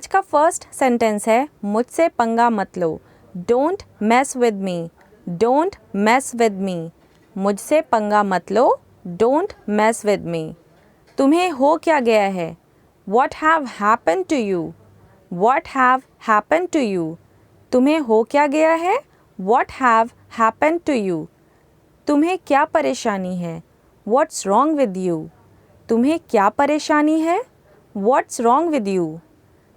आज का first sentence है मुझसे पंगा मत लो। Don't mess with me, don't mess with me. मुझसे पंगा मत लो, डोंट मैस विद मी। तुम्हें हो क्या गया है? What have happened to you? What have happened to you? तुम्हें हो क्या गया है? What have happened to you? तुम्हें क्या परेशानी है? What's wrong with you? तुम्हें क्या परेशानी है? What's wrong with you?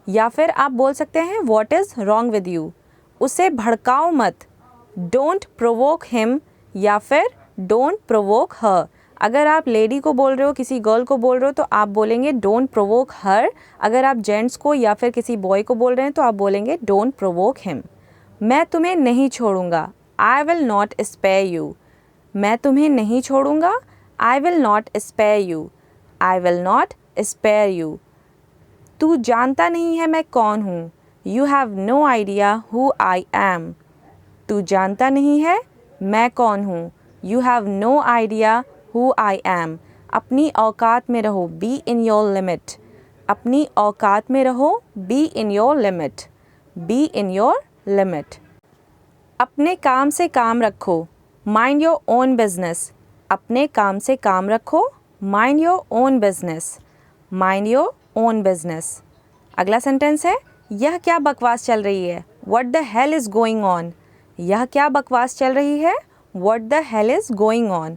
या फिर आप बोल सकते हैं What is wrong with you? उसे भड़काओ मत। Don't provoke him या फिर Don't provoke her। अगर आप लेडी को बोल रहे हो, किसी गर्ल को बोल रहे हो तो आप बोलेंगे Don't provoke her। अगर आप जेंट्स को या फिर किसी बॉय को बोल रहे हैं तो आप बोलेंगे Don't provoke him। मैं तुम्हें नहीं छोड़ूंगा। I will not spare you। मैं तुम्हें नहीं छोड़ूंगा। I will not spare you। I will not spare you। तू जानता नहीं है मैं कौन हूँ। You have no idea who I am। तू जानता नहीं है मैं कौन हूँ। You have no idea who I am। अपनी औकात में रहो। Be in your limit। अपनी औकात में रहो। Be in your limit। Be in your limit। अपने काम से काम रखो। Mind your own business। अपने काम से काम रखो। Mind your own business। Mind your own business। अगला सेंटेंस है यह क्या बकवास चल रही है। What the hell is going on? यह क्या बकवास चल रही है। What the hell is going on?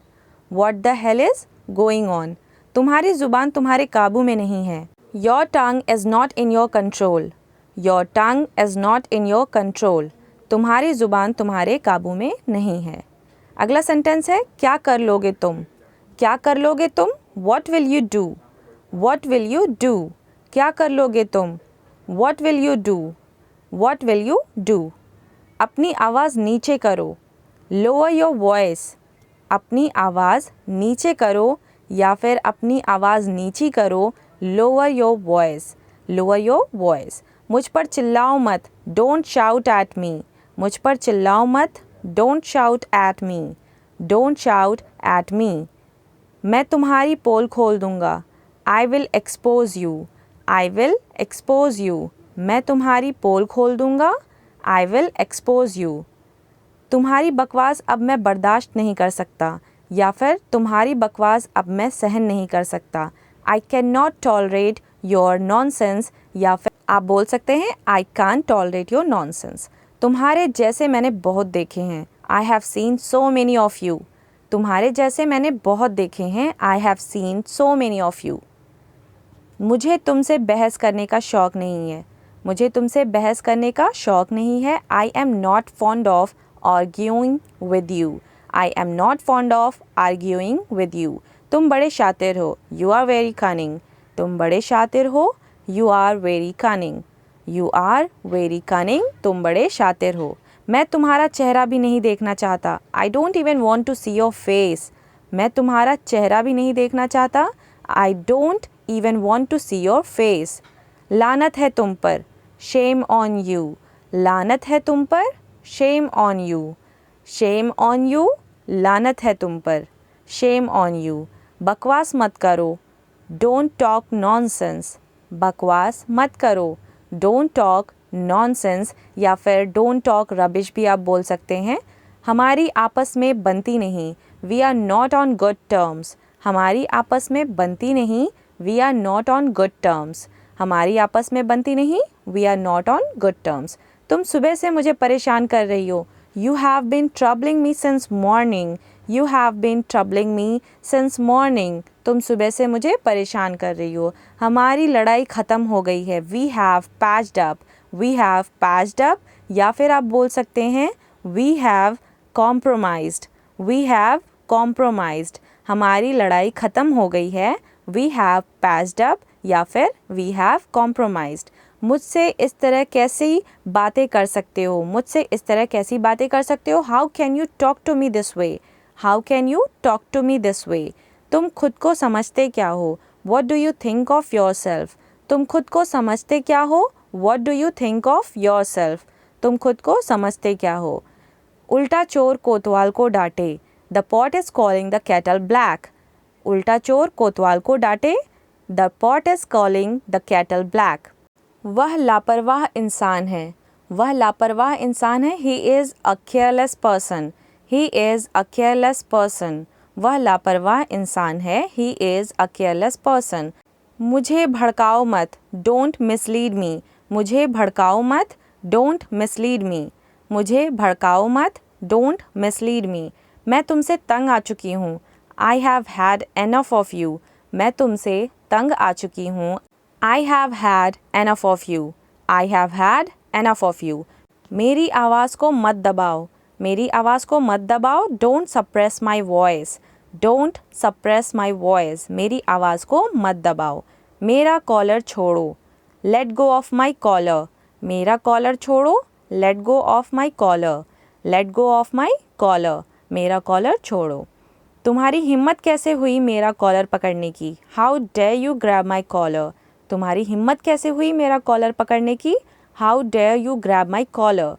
What the hell is going on? तुम्हारी ज़ुबान तुम्हारे काबू में नहीं है। Your tongue is not in your control। Your tongue is not in your control। तुम्हारी ज़ुबान तुम्हारे काबू में नहीं है। अगला सेंटेंस है क्या कर लोगे तुम। क्या कर लोगे तुम। What will you do? What will you do? क्या कर लोगे तुम। What will you do? What will you do? अपनी आवाज़ नीचे करो। Lower your voice। अपनी आवाज़ नीचे करो या फिर अपनी आवाज़ नीची करो। Lower your voice। Lower your voice। मुझ पर चिल्लाओ मत। Don't shout at me। मुझ पर चिल्लाओ मत। Don't shout at me। Don't shout at me। मैं तुम्हारी पोल खोल दूंगा। I will expose you। I will expose you। मैं तुम्हारी पोल खोल दूंगा। I will expose you। तुम्हारी बकवास अब मैं बर्दाश्त नहीं कर सकता या फिर तुम्हारी बकवास अब मैं सहन नहीं कर सकता। I cannot tolerate your nonsense या फिर आप बोल सकते हैं I can't tolerate your nonsense। तुम्हारे जैसे मैंने बहुत देखे हैं। I have seen so many of you। तुम्हारे जैसे मैंने बहुत देखे हैं। I have seen so many of you। मुझे तुमसे बहस करने का शौक़ नहीं है। मुझे तुमसे बहस करने का शौक़ नहीं है। I am not fond of arguing with you। I am not fond of arguing with you। तुम बड़े शातिर हो। You are very cunning। तुम बड़े शातिर हो। You are very cunning। You are very cunning। तुम बड़े शातिर हो। मैं तुम्हारा चेहरा भी नहीं देखना चाहता। I don't even want to see your face। मैं तुम्हारा चेहरा भी नहीं देखना चाहता। I don't even want to see your face। लानत है तुम पर। Shame on you। लानत है तुम पर। Shame on you। Shame on you। लानत है तुम पर। Shame on you। बकवास मत करो। Don't talk nonsense। बकवास मत करो। Don't talk nonsense या फिर Don't talk rubbish भी आप बोल सकते हैं। हमारी आपस में बनती नहीं। We are not on good terms। हमारी आपस में बनती नहीं। We are not on good terms। हमारी आपस में बनती नहीं। We are not on good terms। तुम सुबह से मुझे परेशान कर रही हो। You have been troubling me since morning। You have been troubling me since morning। तुम सुबह से मुझे परेशान कर रही हो। हमारी लड़ाई ख़त्म हो गई है। We have patched up। We have patched up या फिर आप बोल सकते हैं We have compromised। We have compromised। हमारी लड़ाई ख़त्म हो गई है। We have patched up या फिर We have compromised। मुझसे इस तरह कैसी बातें कर सकते हो। मुझसे इस तरह कैसी बातें कर सकते हो। How can you talk to me this way? How can you talk to me this way? तुम खुद को समझते क्या हो। What do you think of yourself? तुम खुद को समझते क्या हो। What do you think of yourself? तुम खुद को समझते क्या हो। उल्टा चोर कोतवाल को डांटे। The pot is calling the kettle black। उल्टा चोर कोतवाल को डांटे। The pot is calling the kettle black। वह लापरवाह इंसान है, वह लापरवाह इंसान है। He is a careless person, he is a careless person. वह लापरवाह इंसान है, he is a careless person. मुझे भड़काओ मत, डोंट मिसलीड मी, मुझे भड़काओ मत, डोंट मिसलीड मी, मुझे भड़काओ मत, डोंट मिसलीड मी। मैं तुमसे तंग आ चुकी हूँ, I have had enough of you, मैं तुमसे तंग आ चुकी हूँ। I have had enough of you, I have had enough of you. मेरी आवाज़ को मत दबाओ, मेरी आवाज़ को मत दबाओ, don't suppress my voice, don't suppress my voice, मेरी आवाज़ को मत दबाओ। मेरा कॉलर छोड़ो, let go of my collar, मेरा कॉलर छोड़ो, let go of my collar, let go of my collar, मेरा कॉलर छोड़ो। तुम्हारी हिम्मत कैसे हुई मेरा कॉलर पकड़ने की, how dare you grab my collar, तुम्हारी हिम्मत कैसे हुई मेरा कॉलर पकड़ने की, how dare you grab my collar.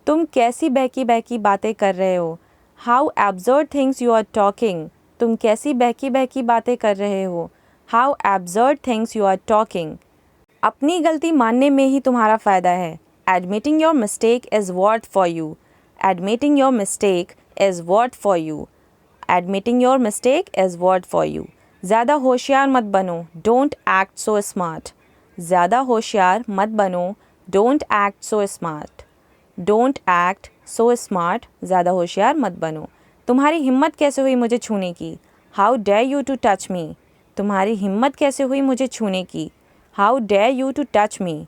तुम कैसी बहकी बहकी बातें कर रहे हो, how absurd things you are talking, तुम कैसी बहकी बहकी बातें कर रहे हो, how absurd things you are talking. अपनी गलती मानने में ही तुम्हारा फ़ायदा है, admitting your mistake is what for you, admitting your mistake is what for you, admitting your mistake is what for you. ज़्यादा होशियार मत बनो, डोंट एक्ट सो स्मार्ट, ज़्यादा होशियार मत बनो, don't act so smart, don't act so smart, ज़्यादा होशियार मत बनो। तुम्हारी हिम्मत कैसे हुई मुझे छूने की, how dare you to touch me, तुम्हारी हिम्मत कैसे हुई मुझे छूने की, how dare you to touch me.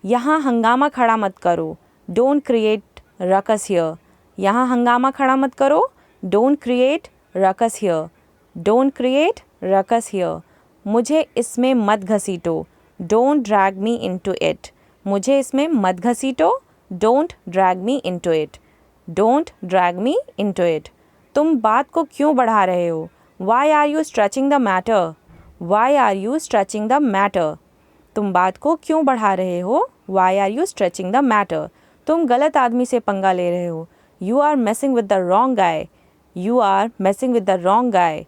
यहाँ हंगामा खड़ा मत करो, डोंट क्रिएट रकस हियर, यहाँ हंगामा खड़ा मत करो, don't create ruckus here, don't create ruckus here. मुझे इसमें मत घसीटो, don't drag me into it, मुझे इसमें मत घसीटो, don't drag me into it, don't drag me into it. तुम बात को क्यों बढ़ा रहे हो, why are you stretching the matter, why are you stretching the matter, तुम बात को क्यों बढ़ा रहे हो, why are you stretching the matter. तुम गलत आदमी से पंगा ले रहे हो, you are messing with the wrong guy, you are messing with the wrong guy,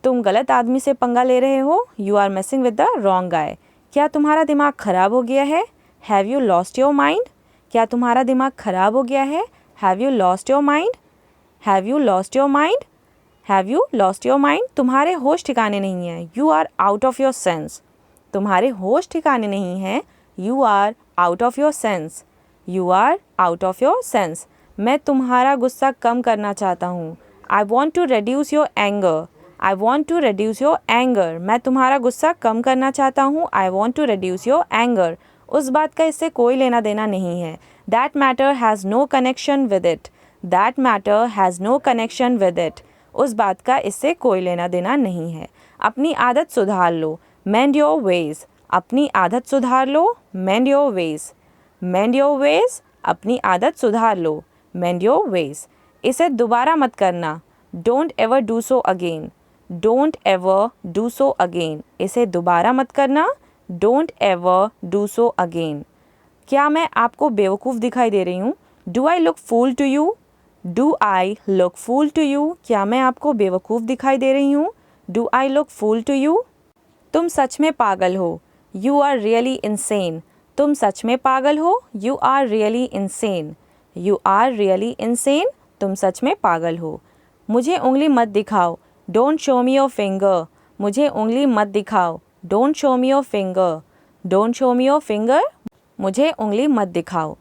तुम गलत आदमी से पंगा ले रहे हो, you are messing with the wrong guy. क्या तुम्हारा दिमाग ख़राब हो गया है, have you lost your mind, क्या तुम्हारा दिमाग ख़राब हो गया है, have you lost your mind, have you lost your mind, have you lost your mind. तुम्हारे होश ठिकाने नहीं हैं, you are out of your sense, तुम्हारे होश ठिकाने नहीं हैं, you are out of your sense, you are out of your sense. मैं तुम्हारा गुस्सा कम करना चाहता हूँ, I want to reduce your anger, I want to reduce your anger, मैं तुम्हारा गुस्सा कम करना चाहता हूँ, I want to reduce your anger. उस बात का इससे कोई लेना देना नहीं है, that matter has no connection with it, that matter has no connection with it, उस बात का इससे कोई लेना देना नहीं है। अपनी आदत सुधार लो, मेंड योर वेज, अपनी आदत सुधार लो, mend your ways, mend your ways, अपनी आदत सुधार लो, मेंड योर वेज। इसे दोबारा मत करना, don't ever do so again, don't ever do so again, इसे दोबारा मत करना, don't ever do so again. क्या मैं आपको बेवकूफ़ दिखाई दे रही हूँ, do I look fool to you, do I look fool to you, क्या मैं आपको बेवकूफ़ दिखाई दे रही हूँ, do I look fool to you. तुम सच में पागल हो, यू आर रियली इंसेन, तुम सच में पागल हो, you are really insane, you are really insane, तुम सच में पागल हो। मुझे उंगली मत दिखाओ, don't show me your finger, मुझे उंगली मत दिखाओ, don't show me your finger, don't show me your finger, मुझे उंगली मत दिखाओ।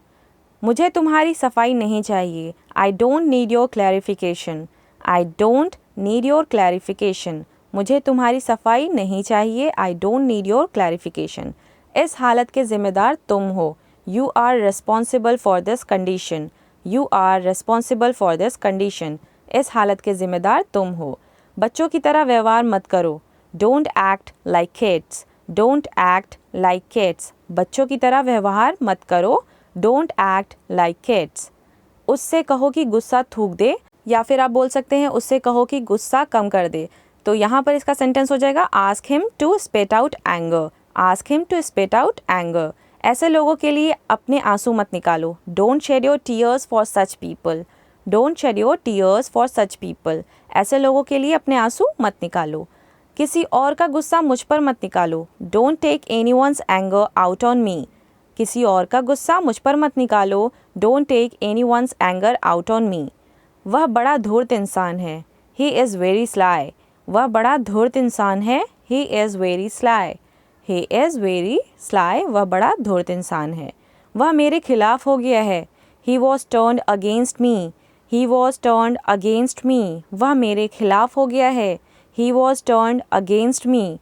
मुझे तुम्हारी सफाई नहीं चाहिए, I don't need your clarification, I don't need your clarification, मुझे तुम्हारी सफाई नहीं चाहिए, I don't need your clarification. इस हालत के ज़िम्मेदार तुम हो, you are responsible for this condition, you are responsible for this condition, इस हालत के ज़िम्मेदार तुम हो। बच्चों की तरह व्यवहार मत करो, don't act like kids, don't act like kids, बच्चों की तरह व्यवहार मत करो, डोंट एक्ट लाइक किड्स। उससे कहो कि गुस्सा थूक दे, या फिर आप बोल सकते हैं उससे कहो कि गुस्सा कम कर दे। तो यहाँ पर इसका सेंटेंस हो जाएगा ask him to spit out anger, ask him to spit out anger. ऐसे लोगों के लिए अपने आंसू मत निकालो, don't shed your tears for such people, don't shed your tears for such people, ऐसे लोगों के लिए अपने आंसू मत निकालो। किसी और का गुस्सा मुझ पर मत निकालो, don't take anyone's anger out on me, किसी और का गुस्सा मुझ पर मत निकालो, don't take anyone's anger out on me. वह बड़ा धूर्त इंसान है, ही इज़ वेरी स्लाई। वह बड़ा धूर्त इंसान है, he is very sly. He is very sly, वह बड़ा धूर्त इंसान है। वह मेरे खिलाफ हो गया है, he was turned against me. He was turned against me, वह मेरे खिलाफ हो गया है, he was turned against me.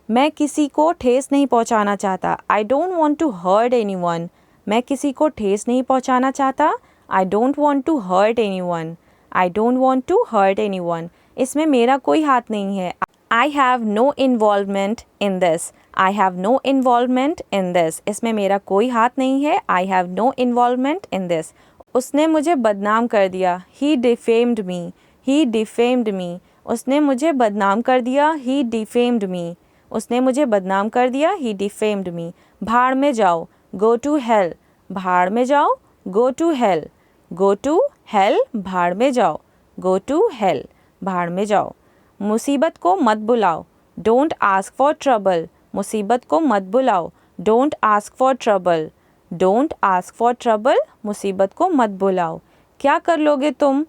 मैं किसी को ठेस नहीं पहुंचाना चाहता, I don't want to hurt anyone. मैं किसी को ठेस नहीं पहुंचाना चाहता, I don't want to hurt anyone. I don't want to hurt anyone, इसमें मेरा कोई हाथ नहीं है। I have no involvement in this. I have no involvement in this, इसमें मेरा कोई हाथ नहीं है। I have no involvement in this. उसने मुझे बदनाम कर दिया, ही डिफेम्ड मी। ही डिफेम्ड मी, उसने मुझे बदनाम कर दिया, ही डिफेम्ड मी। उसने मुझे बदनाम कर दिया, ही डिफेम्ड मी। भाड़ में जाओ, गो टू हेल। भाड़ में जाओ, go to hell. Go to hell, भाड़ में जाओ, गो टू हेल, भाड़ में जाओ। मुसीबत को मत बुलाओ, डोंट आस्क फॉर ट्रबल। मुसीबत को मत बुलाओ, don't ask for trouble. Don't ask for trouble, मुसीबत को मत बुलाओ। क्या कर लोगे तुम,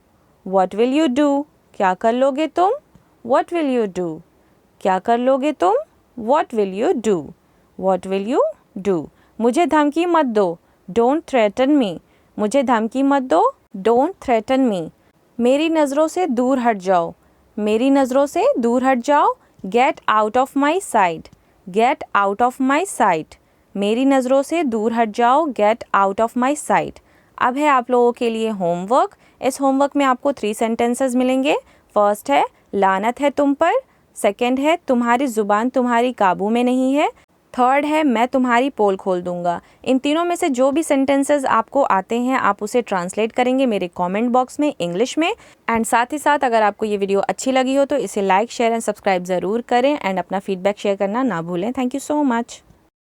व्हाट विल यू डू। क्या कर लोगे तुम, व्हाट विल यू डू। क्या कर लोगे तुम, what will you do. What will you do. मुझे धमकी मत दो, डोंट थ्रेटन मी। मुझे धमकी मत दो, डोंट थ्रेटन मी। मेरी नज़रों से दूर हट जाओ। मेरी नज़रों से दूर हट जाओ, get out of my site. Get out of my site, मेरी नज़रों से दूर हट जाओ, get out of my site. अब है आप लोगों के लिए होमवर्क। इस होमवर्क में आपको 3 सेंटेंसेस मिलेंगे। फर्स्ट है लानत है तुम पर। सेकंड है तुम्हारी ज़ुबान तुम्हारी काबू में नहीं है। थर्ड है मैं तुम्हारी पोल खोल दूंगा। इन तीनों में से जो भी सेंटेंसेस आपको आते हैं आप उसे ट्रांसलेट करेंगे मेरे कमेंट बॉक्स में इंग्लिश में। एंड साथ ही साथ अगर आपको ये वीडियो अच्छी लगी हो तो इसे लाइक शेयर एंड सब्सक्राइब ज़रूर करें एंड अपना फीडबैक शेयर करना ना भूलें। Thank you so much.